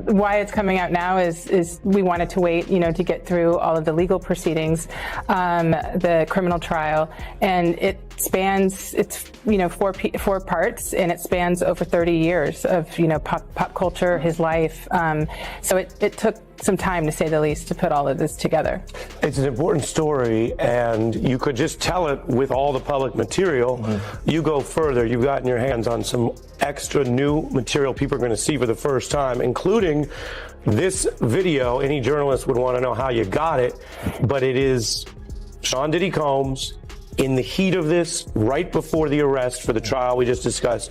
why it's coming out now is we wanted to wait, to get through all of the legal proceedings, the criminal trial, and it spans, it's, four parts, and it spans over 30 years of, pop culture, his life. So it took some time, to say the least, to put all of this together. It's an important story, and you could just tell it with all the public material. Mm-hmm. You go further, you've gotten your hands on some extra new material people are going to see for the first time, including this video. Any journalist would want to know how you got it, but it is Sean Diddy Combs in the heat of this, right before the arrest for the trial we just discussed,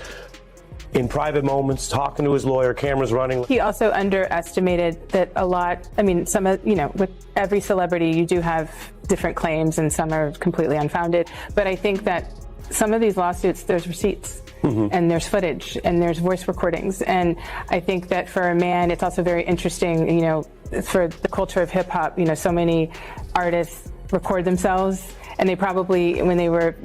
in private moments, talking to his lawyer, cameras running. He also underestimated that a lot, some of, with every celebrity, you do have different claims and some are completely unfounded. But I think that some of these lawsuits, there's receipts. Mm-hmm. And there's footage and there's voice recordings. And I think that for a man, it's also very interesting, for the culture of hip hop, so many artists record themselves, and they probably, when they were,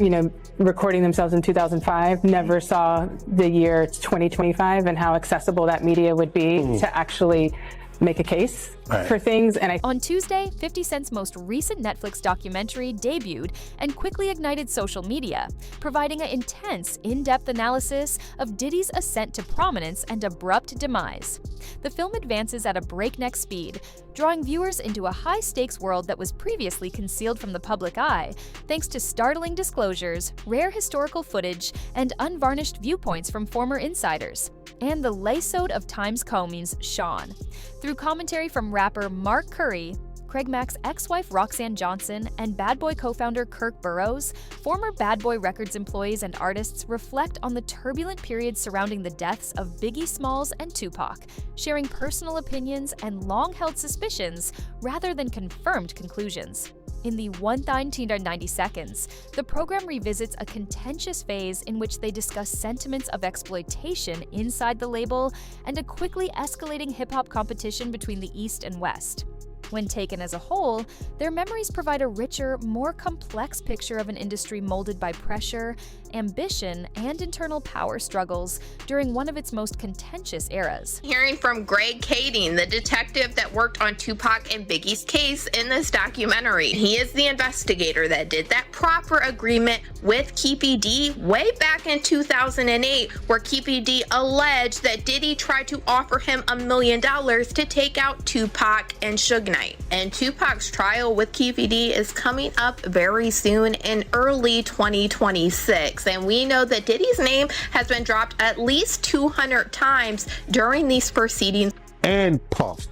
recording themselves in 2005, never saw the year 2025 and how accessible that media would be to actually make a case for things. And on Tuesday, 50 Cent's most recent Netflix documentary debuted and quickly ignited social media, providing an intense, in-depth analysis of Diddy's ascent to prominence and abrupt demise. The film advances at a breakneck speed, drawing viewers into a high-stakes world that was previously concealed from the public eye, thanks to startling disclosures, rare historical footage, and unvarnished viewpoints from former insiders, and the lace-ode of Times Comey's Sean. Through commentary from rapper Mark Curry, Craig Mack's ex-wife Roxanne Johnson, and Bad Boy co-founder Kirk Burroughs, former Bad Boy Records employees and artists reflect on the turbulent period surrounding the deaths of Biggie Smalls and Tupac, sharing personal opinions and long-held suspicions rather than confirmed conclusions. In the 190 seconds, the program revisits a contentious phase in which they discuss sentiments of exploitation inside the label and a quickly escalating hip-hop competition between the East and West. When taken as a whole, their memories provide a richer, more complex picture of an industry molded by pressure, ambition, and internal power struggles during one of its most contentious eras. Hearing from Greg Kading, the detective that worked on Tupac and Biggie's case in this documentary. He is the investigator that did that proper agreement with Keefe D way back in 2008, where Keefe D alleged that Diddy tried to offer him $1 million to take out Tupac and Suge Knight. And Tupac's trial with Keefe D is coming up very soon in early 2026. And we know that Diddy's name has been dropped at least 200 times during these proceedings. And Puff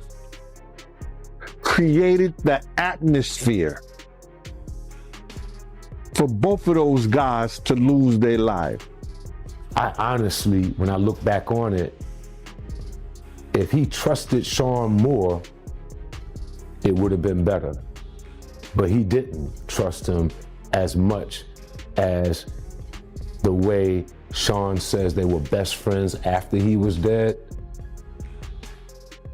created the atmosphere for both of those guys to lose their life. I honestly, when I look back on it, if he trusted Sean more, it would have been better. But he didn't trust him as much as the way Sean says they were best friends after he was dead.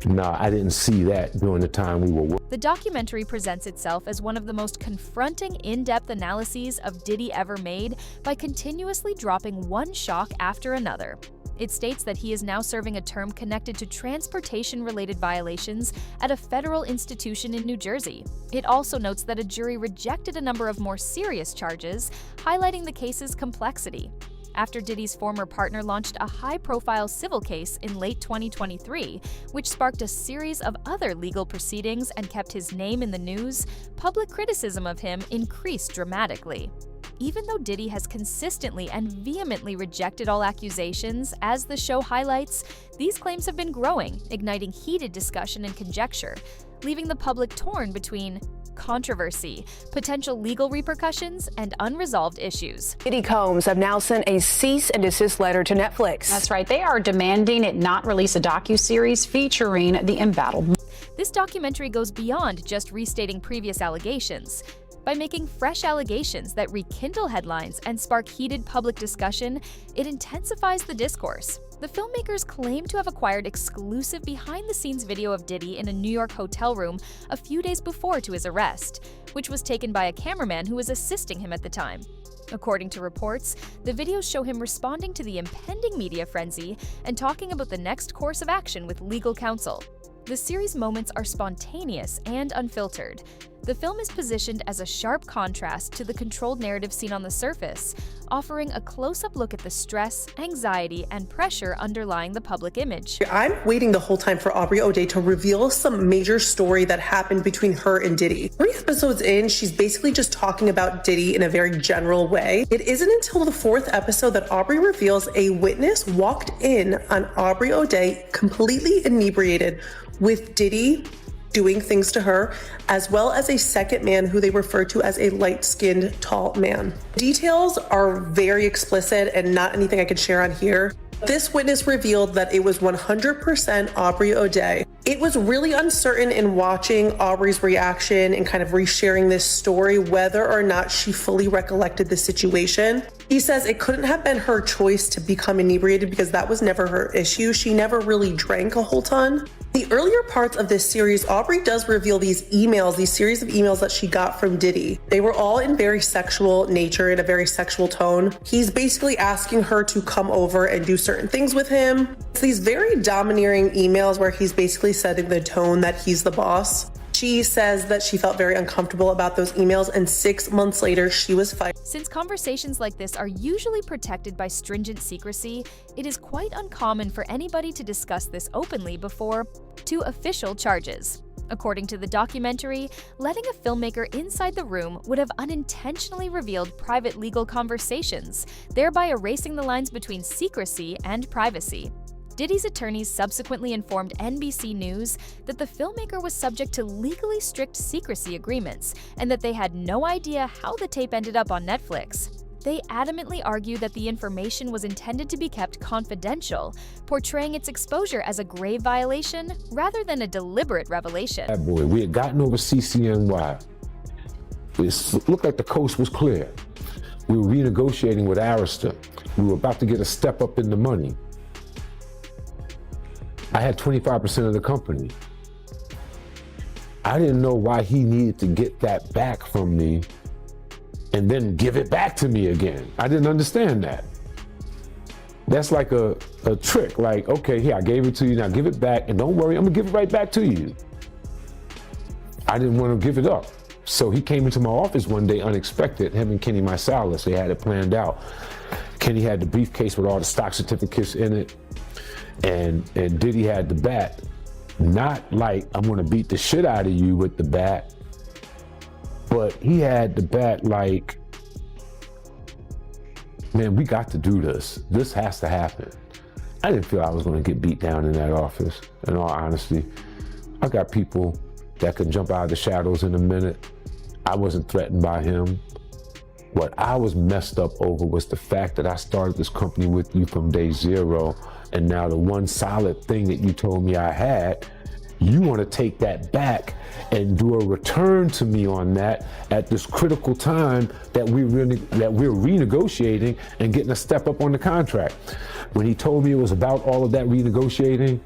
Nah, I didn't see that during the time we were working. The documentary presents itself as one of the most confronting, in-depth analyses of Diddy ever made by continuously dropping one shock after another. It states that he is now serving a term connected to transportation-related violations at a federal institution in New Jersey. It also notes that a jury rejected a number of more serious charges, highlighting the case's complexity. After Diddy's former partner launched a high-profile civil case in late 2023, which sparked a series of other legal proceedings and kept his name in the news, public criticism of him increased dramatically. Even though Diddy has consistently and vehemently rejected all accusations, as the show highlights, these claims have been growing, igniting heated discussion and conjecture, leaving the public torn between controversy, potential legal repercussions, and unresolved issues. Diddy Combs have now sent a cease and desist letter to Netflix. That's right. They are demanding it not release a docuseries featuring the embattled. This documentary goes beyond just restating previous allegations. By making fresh allegations that rekindle headlines and spark heated public discussion, it intensifies the discourse. The filmmakers claim to have acquired exclusive behind-the-scenes video of Diddy in a New York hotel room a few days before to his arrest, which was taken by a cameraman who was assisting him at the time. According to reports, the videos show him responding to the impending media frenzy and talking about the next course of action with legal counsel. The series' moments are spontaneous and unfiltered. The film is positioned as a sharp contrast to the controlled narrative seen on the surface, offering a close-up look at the stress, anxiety, and pressure underlying the public image. I'm waiting the whole time for Aubrey O'Day to reveal some major story that happened between her and Diddy. 3 episodes in, she's basically just talking about Diddy in a very general way. It isn't until the 4th episode that Aubrey reveals a witness walked in on Aubrey O'Day completely inebriated with Diddy doing things to her, as well as a second man who they refer to as a light-skinned, tall man. Details are very explicit and not anything I could share on here. This witness revealed that it was 100% Aubrey O'Day. It was really uncertain in watching Aubrey's reaction and kind of resharing this story whether or not she fully recollected the situation. He says it couldn't have been her choice to become inebriated because that was never her issue. She never really drank a whole ton. The earlier parts of this series, Aubrey does reveal these emails, these series of emails that she got from Diddy. They were all in very sexual nature, in a very sexual tone. He's basically asking her to come over and do certain things with him. It's these very domineering emails where he's basically setting the tone that he's the boss. She says that she felt very uncomfortable about those emails, and 6 months later, she was fired. Since conversations like this are usually protected by stringent secrecy, it is quite uncommon for anybody to discuss this openly before to official charges. According to the documentary, letting a filmmaker inside the room would have unintentionally revealed private legal conversations, thereby erasing the lines between secrecy and privacy. Diddy's attorneys subsequently informed NBC News that the filmmaker was subject to legally strict secrecy agreements and that they had no idea how the tape ended up on Netflix. They adamantly argue that the information was intended to be kept confidential, portraying its exposure as a grave violation rather than a deliberate revelation. That boy, we had gotten over CCNY. It looked like the coast was clear. We were renegotiating with Arista. We were about to get a step up in the money. I had 25% of the company. I didn't know why he needed to get that back from me and then give it back to me again. I didn't understand that. That's like a trick, like, okay, here, I gave it to you, now give it back, and don't worry, I'm gonna give it right back to you. I didn't want to give it up. So he came into my office one day unexpected, him and Kenny Marsalis, they had it planned out. Kenny had the briefcase with all the stock certificates in it, and Diddy had the bat. Not like, I'm gonna beat the shit out of you with the bat, but he had the bat like, man, we got to do this. This has to happen. I didn't feel I was gonna get beat down in that office, in all honesty. I got people that could jump out of the shadows in a minute. I wasn't threatened by him. What I was messed up over was the fact that I started this company with you from day zero, and now the one solid thing that you told me I had, you want to take that back and do a return to me on that at this critical time that we're renegotiating and getting a step up on the contract. When he told me it was about all of that renegotiating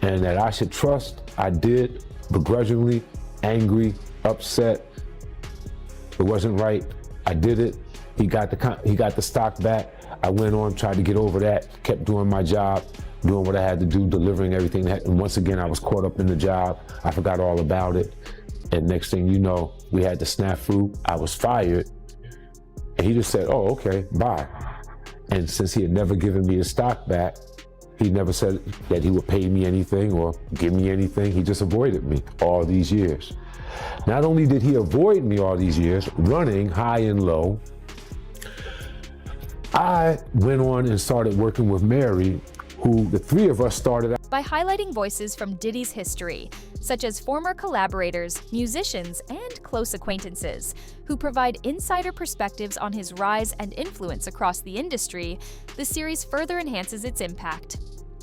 and that I should trust, I did, begrudgingly, angry, upset. It wasn't right. I did it. He got the stock back. I went on, tried to get over that, kept doing my job, doing what I had to do, delivering everything. And once again, I was caught up in the job. I forgot all about it. And next thing you know, we had the snafu. I was fired. And he just said, oh, okay, bye. And since he had never given me the stock back, he never said that he would pay me anything or give me anything. He just avoided me all these years. Not only did he avoid me all these years, running high and low, I went on and started working with Mary, who the three of us started out. By highlighting voices from Diddy's history, such as former collaborators, musicians, and close acquaintances, who provide insider perspectives on his rise and influence across the industry, the series further enhances its impact.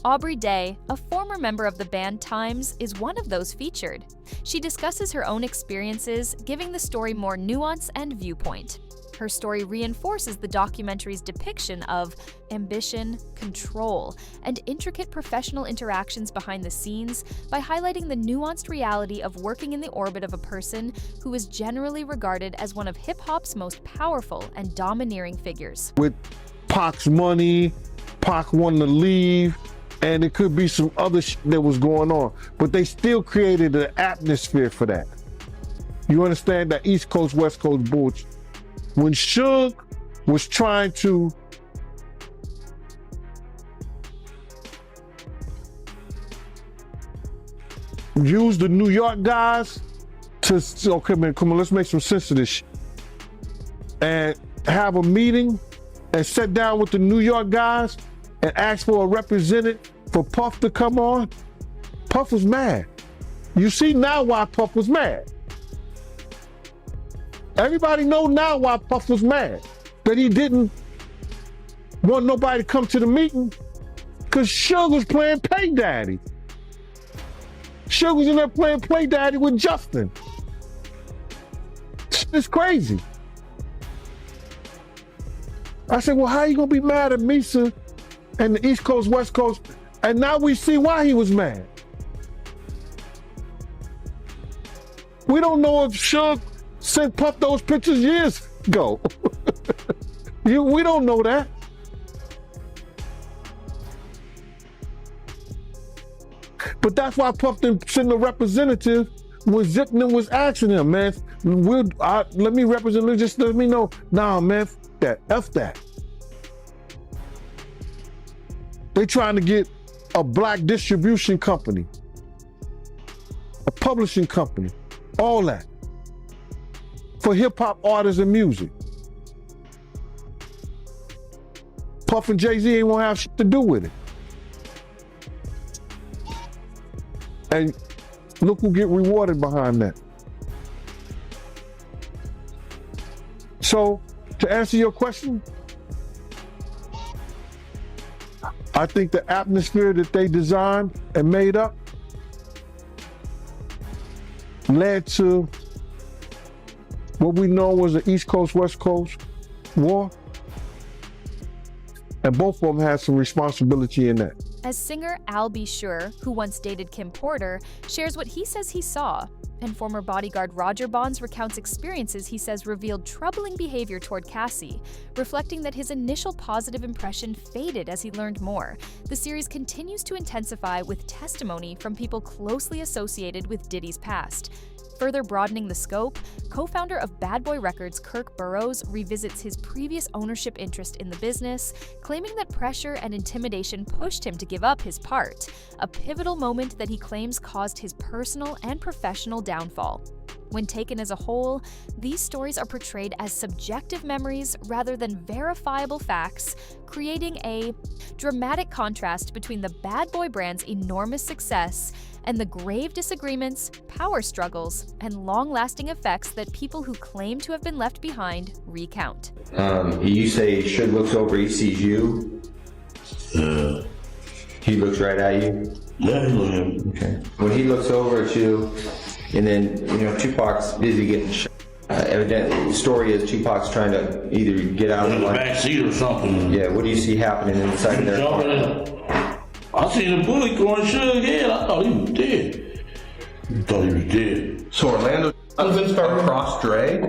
Aubrey Day, a former member of the band Times, is one of those featured. She discusses her own experiences, giving the story more nuance and viewpoint. Her story reinforces the documentary's depiction of ambition, control, and intricate professional interactions behind the scenes by highlighting the nuanced reality of working in the orbit of a person who is generally regarded as one of hip-hop's most powerful and domineering figures. With Pac's money, Pac wanted to leave, and it could be some other shit that was going on, but they still created an atmosphere for that. You understand that East Coast, West Coast bullshit. When Suge was trying to use the New York guys to, okay man, come on, let's make some sense of this shit. And have a meeting and sit down with the New York guys and ask for a representative for Puff to come on, Puff was mad. You see now why Puff was mad. Everybody know now why Puff was mad. That he didn't want nobody to come to the meeting because Suge was playing Pay Daddy. Suge was in there playing Play Daddy with Justin. It's crazy. I said, well, how you gonna be mad at Misa and the East Coast, West Coast? And now we see why he was mad. We don't know if Suge sent Puff those pictures years ago. We don't know that. But that's why Puff didn't send a representative when Zipman was asking him, man, let me represent, just let me know. Nah, man, F that. They trying to get a black distribution company, a publishing company, all that for hip hop artists and music. Puff and Jay-Z ain't gonna have shit to do with it. And look who get rewarded behind that. So, to answer your question, I think the atmosphere that they designed and made up led to what we know was the East Coast, West Coast war. And both of them had some responsibility in that. As singer Al B. Sure, who once dated Kim Porter, shares what he says he saw, and former bodyguard Roger Bonds recounts experiences he says revealed troubling behavior toward Cassie, reflecting that his initial positive impression faded as he learned more. The series continues to intensify with testimony from people closely associated with Diddy's past. Further broadening the scope, co-founder of Bad Boy Records Kirk Burroughs revisits his previous ownership interest in the business, claiming that pressure and intimidation pushed him to give up his part, a pivotal moment that he claims caused his personal and professional downfall. When taken as a whole, these stories are portrayed as subjective memories rather than verifiable facts, creating a dramatic contrast between the Bad Boy brand's enormous success and the grave disagreements, power struggles, and long-lasting effects that people who claim to have been left behind recount. You say Suge looks over, he sees you? He looks right at you? Yeah, he looks at me. Okay. When he looks over at you, and then, Tupac's busy getting shot. Evidently, the story is Tupac's trying to either get out in the back seat or something. Yeah, what do you see happening inside there? I seen a bullet going Suge's head. I thought he was dead. So Orlando across Dre?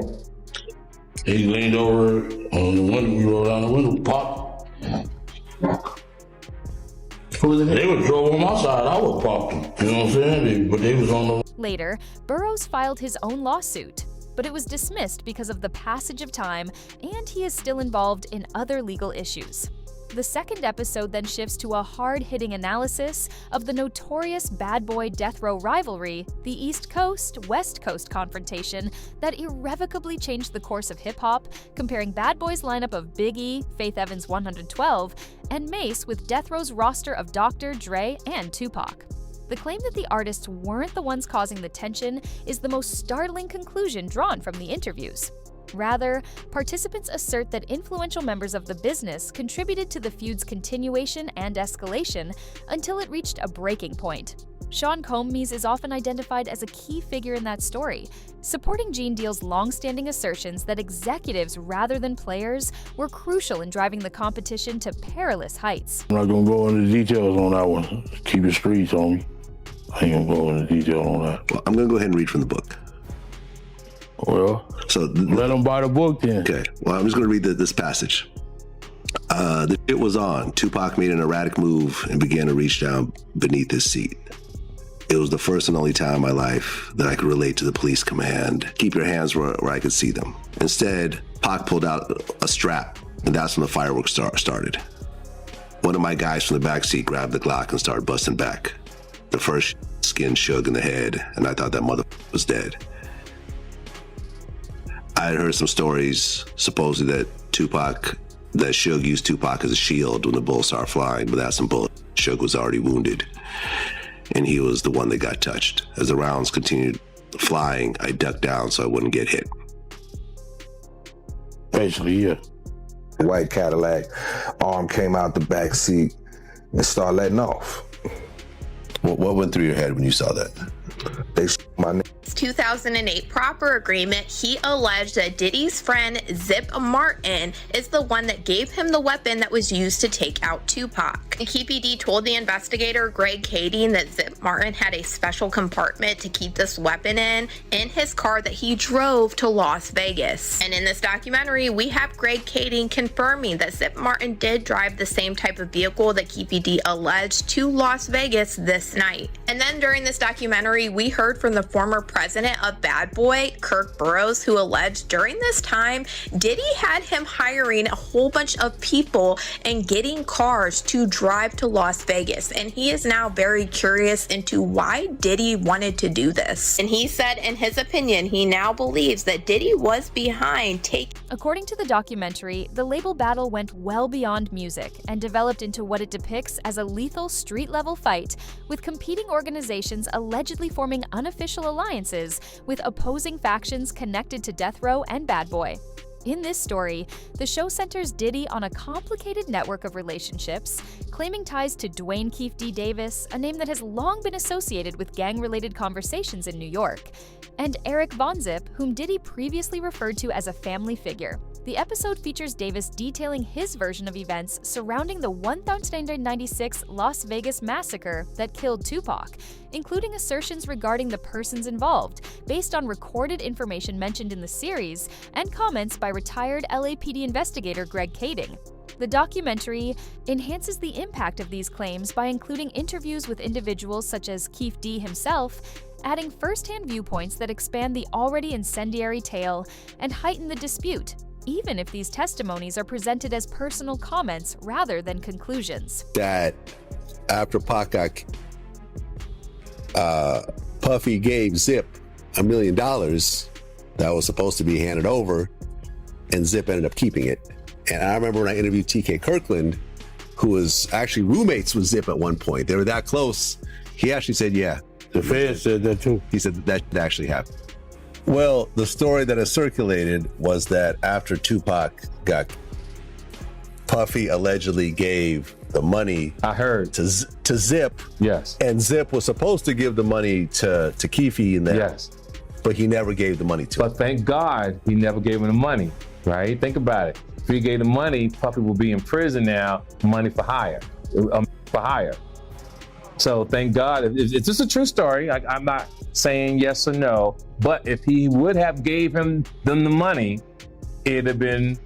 He leaned over on the window, we rolled down the window, pop. They would drove on my side, I would pop them. You know what I'm saying? But they was on the... Later, Burroughs filed his own lawsuit, but it was dismissed because of the passage of time, and he is still involved in other legal issues. The second episode then shifts to a hard-hitting analysis of the notorious Bad Boy Death Row rivalry, the East Coast-West Coast confrontation that irrevocably changed the course of hip-hop, comparing Bad Boy's lineup of Big E, Faith Evans 112, and Mace with Death Row's roster of Dr. Dre and Tupac. The claim that the artists weren't the ones causing the tension is the most startling conclusion drawn from the interviews. Rather, participants assert that influential members of the business contributed to the feud's continuation and escalation until it reached a breaking point. Sean Combs is often identified as a key figure in that story, supporting Gene Deal's long-standing assertions that executives rather than players were crucial in driving the competition to perilous heights. I'm not gonna go into details on that one. Keep it streets on me. I ain't gonna go into detail on that. Well, I'm gonna go ahead and read from the book. Well, so let them buy the book then. Okay, well, I'm just going to read this passage. It was on. Tupac made an erratic move and began to reach down beneath his seat. It was the first and only time in my life that I could relate to the police command, keep your hands where I could see them. Instead, Pac pulled out a strap, and that's when the fireworks started. One of my guys from the backseat grabbed the Glock and started busting back. The first skin shook in the head, and I thought that motherfucker was dead. I had heard some stories, supposedly that Suge used Tupac as a shield when the bullets started flying, but that's some bullets. Suge was already wounded, and he was the one that got touched. As the rounds continued flying, I ducked down so I wouldn't get hit. Basically, yeah. The white Cadillac arm came out the back seat and started letting off. What went through your head when you saw that? They my name. 2008 proper agreement, he alleged that Diddy's friend Zip Martin is the one that gave him the weapon that was used to take out Tupac. And KPD told the investigator Greg Kading that Zip Martin had a special compartment to keep this weapon in his car that he drove to Las Vegas. And in this documentary, we have Greg Kading confirming that Zip Martin did drive the same type of vehicle that KPD alleged to Las Vegas this night. And then during this documentary, we heard from the former president of Bad Boy, Kirk Burroughs, who alleged during this time, Diddy had him hiring a whole bunch of people and getting cars to drive to Las Vegas. And he is now very curious into why Diddy wanted to do this. And he said, in his opinion, he now believes that Diddy was behind taking. According to the documentary, the label battle went well beyond music and developed into what it depicts as a lethal street-level fight, with competing organizations allegedly forming unofficial alliances with opposing factions connected to Death Row and Bad Boy. In this story, the show centers Diddy on a complicated network of relationships, claiming ties to Dwayne Keefe D. Davis, a name that has long been associated with gang-related conversations in New York, and Eric Von Zip, whom Diddy previously referred to as a family figure. The episode features Davis detailing his version of events surrounding the 1996 Las Vegas massacre that killed Tupac, including assertions regarding the persons involved, based on recorded information mentioned in the series and comments by retired LAPD investigator Greg Kading. The documentary enhances the impact of these claims by including interviews with individuals such as Keefe D himself, adding first-hand viewpoints that expand the already incendiary tale and heighten the dispute, even if these testimonies are presented as personal comments rather than conclusions. That after Pac got Puffy gave Zip $1 million that was supposed to be handed over, and Zip ended up keeping it. And I remember when I interviewed TK Kirkland, who was actually roommates with Zip at one point. They were that close. He actually said, yeah. The feds said that too. He said that actually happened. Well, the story that has circulated was that after Tupac got, Puffy allegedly gave the money. I heard to Zip. Yes. And Zip was supposed to give the money to Keefe and them. Yes. But he never gave the money to him. But thank God he never gave him the money, right? Think about it. If he gave the money, Puffy will be in prison now, money for hire. So thank God. It's just a true story. I'm not saying yes or no, but if he would have gave them the money, it'd have been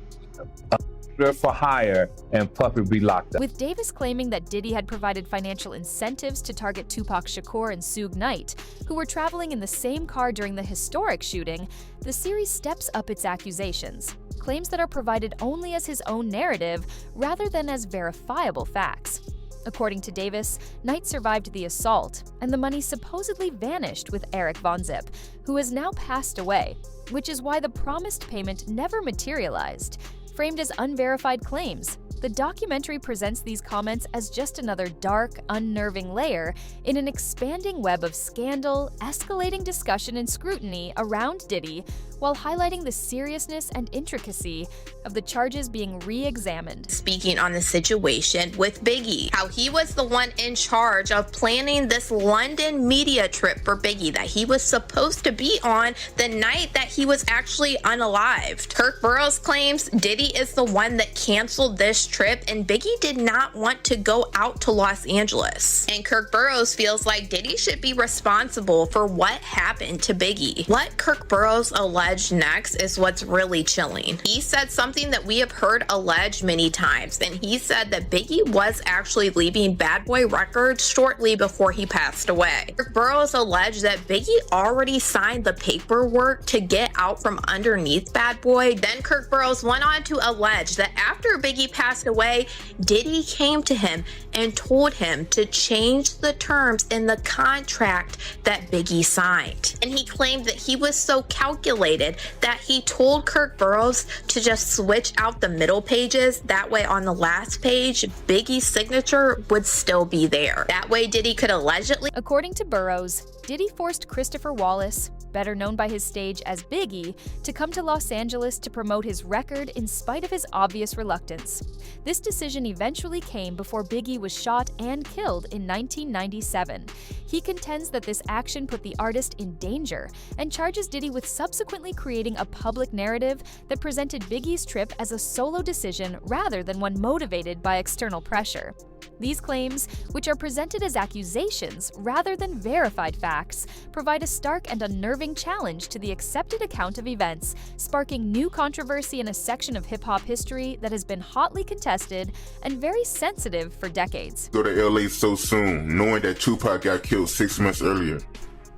for hire and Puffy would be locked up. With Davis claiming that Diddy had provided financial incentives to target Tupac Shakur and Suge Knight, who were traveling in the same car during the historic shooting, the series steps up its accusations, claims that are provided only as his own narrative rather than as verifiable facts. According to Davis, Knight survived the assault, and the money supposedly vanished with Eric Von Zip, who has now passed away, which is why the promised payment never materialized. Framed as unverified claims, the documentary presents these comments as just another dark, unnerving layer in an expanding web of scandal, escalating discussion and scrutiny around Diddy, while highlighting the seriousness and intricacy of the charges being re-examined. Speaking on the situation with Biggie, how he was the one in charge of planning this London media trip for Biggie that he was supposed to be on the night that he was actually unalived. Kirk Burroughs claims Diddy is the one that canceled this trip and Biggie did not want to go out to Los Angeles. And Kirk Burroughs feels like Diddy should be responsible for what happened to Biggie. What Kirk Burroughs alleges alleged next is what's really chilling. He said something that we have heard alleged many times, and he said that Biggie was actually leaving Bad Boy Records shortly before he passed away. Kirk Burrows alleged that Biggie already signed the paperwork to get out from underneath Bad Boy. Then Kirk Burrows went on to allege that after Biggie passed away, Diddy came to him and told him to change the terms in the contract that Biggie signed. And he claimed that he was so calculated that he told Kirk Burrows to just switch out the middle pages. That way on the last page, Biggie's signature would still be there. That way Diddy could allegedly... According to Burrows, Diddy forced Christopher Wallace, better known by his stage as Biggie, to come to Los Angeles to promote his record in spite of his obvious reluctance. This decision eventually came before Biggie was shot and killed in 1997. He contends that this action put the artist in danger and charges Diddy with subsequently creating a public narrative that presented Biggie's trip as a solo decision rather than one motivated by external pressure. These claims, which are presented as accusations rather than verified facts, provide a stark and unnerving challenge to the accepted account of events, sparking new controversy in a section of hip-hop history that has been hotly contested and very sensitive for decades. Go to LA so soon, knowing that Tupac got killed 6 months earlier.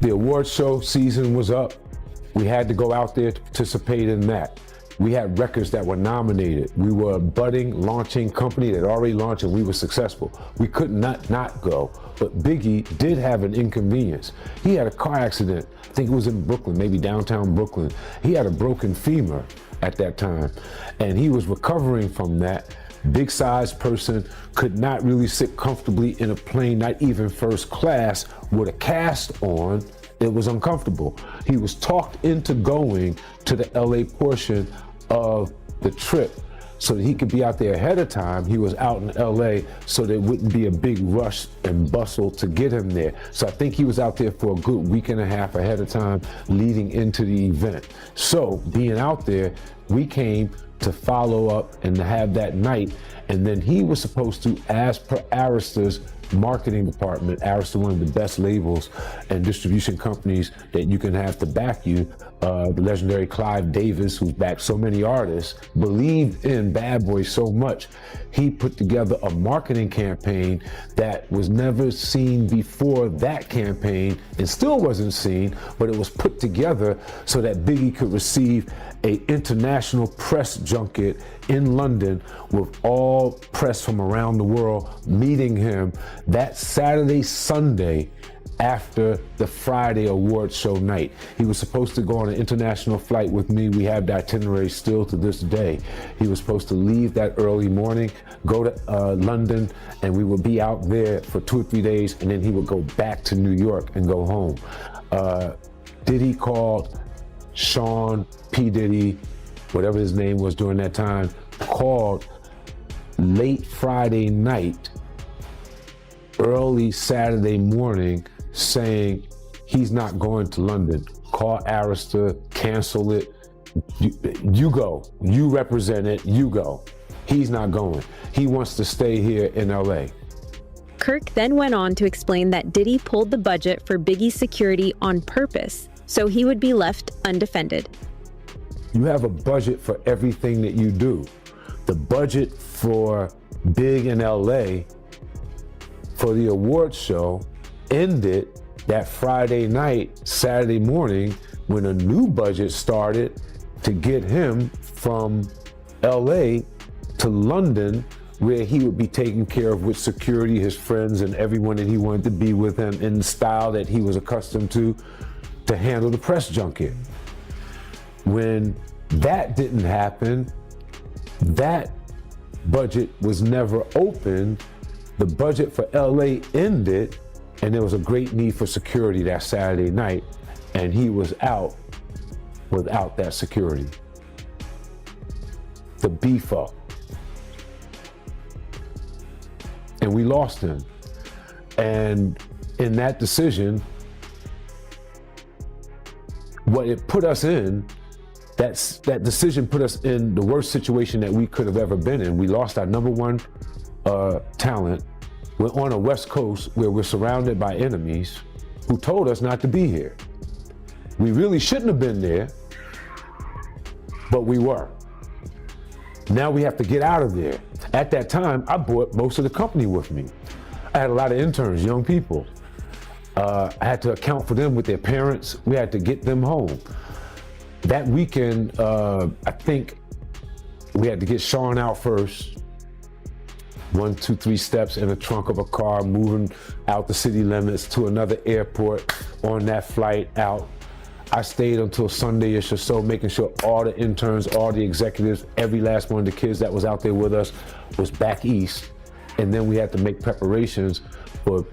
The award show season was up. We had to go out there to participate in that. We had records that were nominated. We were a budding, launching company that already launched, and we were successful. We could not go. But Biggie did have an inconvenience. He had a car accident. I think it was in Brooklyn, maybe downtown Brooklyn. He had a broken femur at that time, and he was recovering from that. Big-sized person, could not really sit comfortably in a plane, not even first class, with a cast on. It was uncomfortable. He was talked into going to the LA portion of the trip so that he could be out there ahead of time. He was out in LA so there wouldn't be a big rush and bustle to get him there. So I think he was out there for a good week and a half ahead of time leading into the event. So being out there, we came to follow up and to have that night. And then he was supposed to, as per Arresta's marketing department, Arista, one of the best labels and distribution companies that you can have to back you, the legendary Clive Davis, who's backed so many artists, believed in Bad Boy so much, he put together a marketing campaign that was never seen before that campaign, and still wasn't seen, but it was put together so that Biggie could receive an international press junket in London with all press from around the world meeting him that Saturday, Sunday after the Friday award show night. He was supposed to go on an international flight with me. We have the itinerary still to this day. He was supposed to leave that early morning, go to London, and we would be out there for 2 or 3 days, and then he would go back to New York and go home. Diddy called Sean P. Diddy, whatever his name was during that time, called late Friday night, early Saturday morning, saying he's not going to London. Call Arista, cancel it. You go. You represent it. You go. He's not going. He wants to stay here in LA. Kirk then went on to explain that Diddy pulled the budget for Biggie's security on purpose, so he would be left undefended. You have a budget for everything that you do. The budget for Big in LA for the award show ended that Friday night, Saturday morning, when a new budget started to get him from LA to London, where he would be taken care of with security, his friends, and everyone that he wanted to be with him in the style that he was accustomed to handle the press junket. When that didn't happen, that budget was never opened. The budget for LA ended, and there was a great need for security that Saturday night, and he was out without that security. The beef up. And we lost him. And in that decision, what it put us in, that decision put us in the worst situation that we could have ever been in. We lost our number one talent. We're on a West Coast where we're surrounded by enemies who told us not to be here. We really shouldn't have been there, but we were. Now we have to get out of there. At that time, I brought most of the company with me. I had a lot of interns, young people. I had to account for them with their parents. We had to get them home. That weekend, I think we had to get Sean out first. 1, 2, 3 steps in the trunk of a car, moving out the city limits to another airport on that flight out. I stayed until Sunday-ish or so, making sure all the interns, all the executives, every last one of the kids that was out there with us was back east. And then we had to make preparations for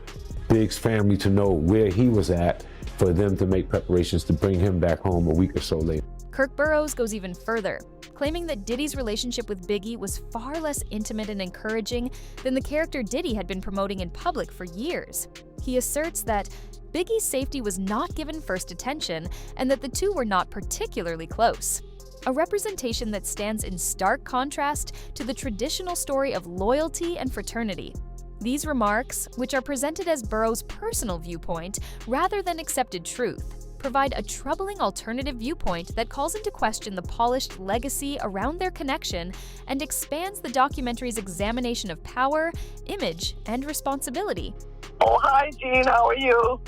Big's family to know where he was at, for them to make preparations to bring him back home a week or so later. Kirk Burrows goes even further, claiming that Diddy's relationship with Biggie was far less intimate and encouraging than the character Diddy had been promoting in public for years. He asserts that Biggie's safety was not given first attention and that the two were not particularly close. A representation that stands in stark contrast to the traditional story of loyalty and fraternity. These remarks, which are presented as Burrows' personal viewpoint rather than accepted truth, provide a troubling alternative viewpoint that calls into question the polished legacy around their connection and expands the documentary's examination of power, image, and responsibility. Oh, hi, Gene. How are you?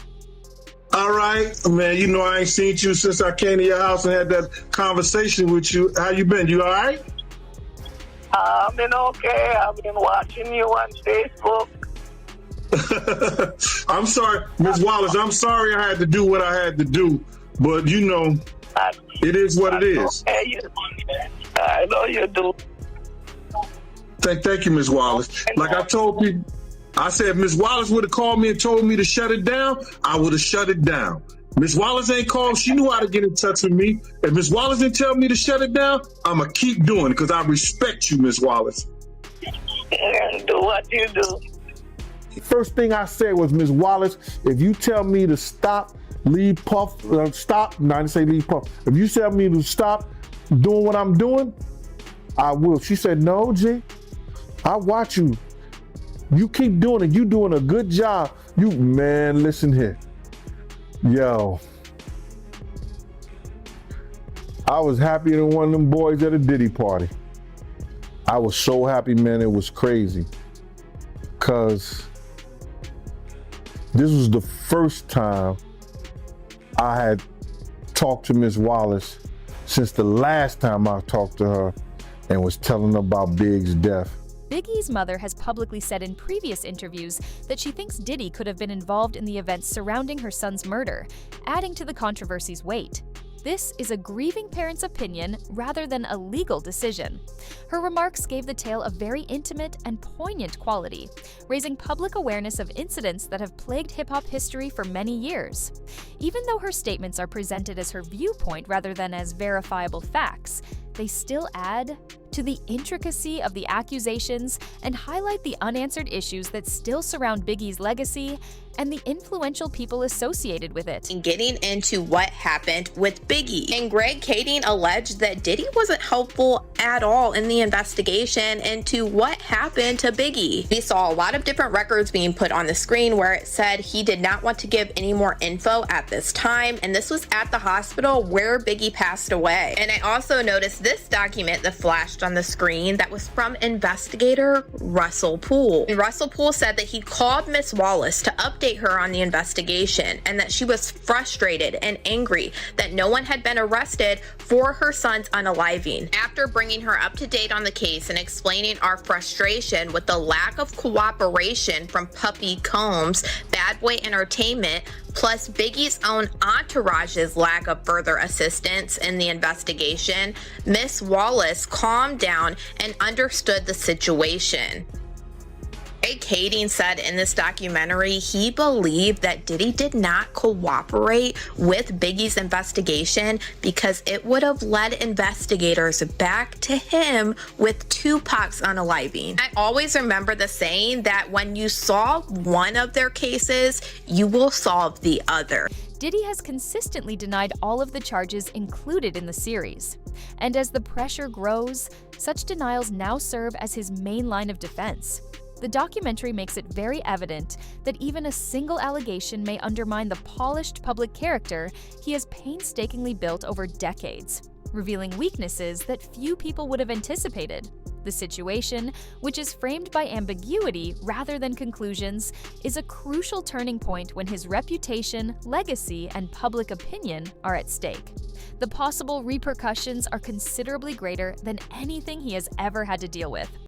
All right, man. You know I ain't seen you since I came to your house and had that conversation with you. How you been? You all right? I've been okay. I've been watching you on Facebook. I'm sorry, Ms. Wallace. I'm sorry I had to do what I had to do, but you know, it is what it is. I know you do. Thank you, Ms. Wallace. Like I told people, I said if Ms. Wallace would have called me and told me to shut it down, I would have shut it down. Ms. Wallace ain't called. She knew how to get in touch with me. If Ms. Wallace didn't tell me to shut it down, I'm going to keep doing it because I respect you, Ms. Wallace. Do what you do. First thing I said was, Ms. Wallace, if you tell me to stop, leave Puff, stop, no, I didn't say leave Puff. If you tell me to stop doing what I'm doing, I will. She said, no, G, I watch you. You keep doing it. You doing a good job. You, man, listen here. Yo, I was happier than one of them boys at a Diddy party. I was so happy, man, it was crazy. Cause this was the first time I had talked to Miss Wallace since the last time I talked to her and was telling her about Big's death. Biggie's mother has publicly said in previous interviews that she thinks Diddy could have been involved in the events surrounding her son's murder, adding to the controversy's weight. This is a grieving parent's opinion rather than a legal decision. Her remarks gave the tale a very intimate and poignant quality, raising public awareness of incidents that have plagued hip-hop history for many years. Even though her statements are presented as her viewpoint rather than as verifiable facts, they still add to the intricacy of the accusations and highlight the unanswered issues that still surround Biggie's legacy and the influential people associated with it. Getting into what happened with Biggie. And Greg Kading alleged that Diddy wasn't helpful at all in the investigation into what happened to Biggie. We saw a lot of different records being put on the screen where it said he did not want to give any more info at this time, and this was at the hospital where Biggie passed away. And I also noticed this document that flashed on the screen that was from investigator Russell Poole. And Russell Poole said that he called Miss Wallace to update her on the investigation and that she was frustrated and angry that no one had been arrested for her son's unaliving. After bringing her up to date on the case and explaining our frustration with the lack of cooperation from Puppy Combs, Bad Boy Entertainment, plus Biggie's own entourage's lack of further assistance in the investigation, Miss Wallace calmed down and understood the situation. Greg Kading said in this documentary he believed that Diddy did not cooperate with Biggie's investigation because it would have led investigators back to him with Tupac's unaliving. I always remember the saying that when you solve one of their cases, you will solve the other. Diddy has consistently denied all of the charges included in the series. And as the pressure grows, such denials now serve as his main line of defense. The documentary makes it very evident that even a single allegation may undermine the polished public character he has painstakingly built over decades. revealing weaknesses that few people would have anticipated. The situation, which is framed by ambiguity rather than conclusions, is a crucial turning point when his reputation, legacy, and public opinion are at stake. The possible repercussions are considerably greater than anything he has ever had to deal with.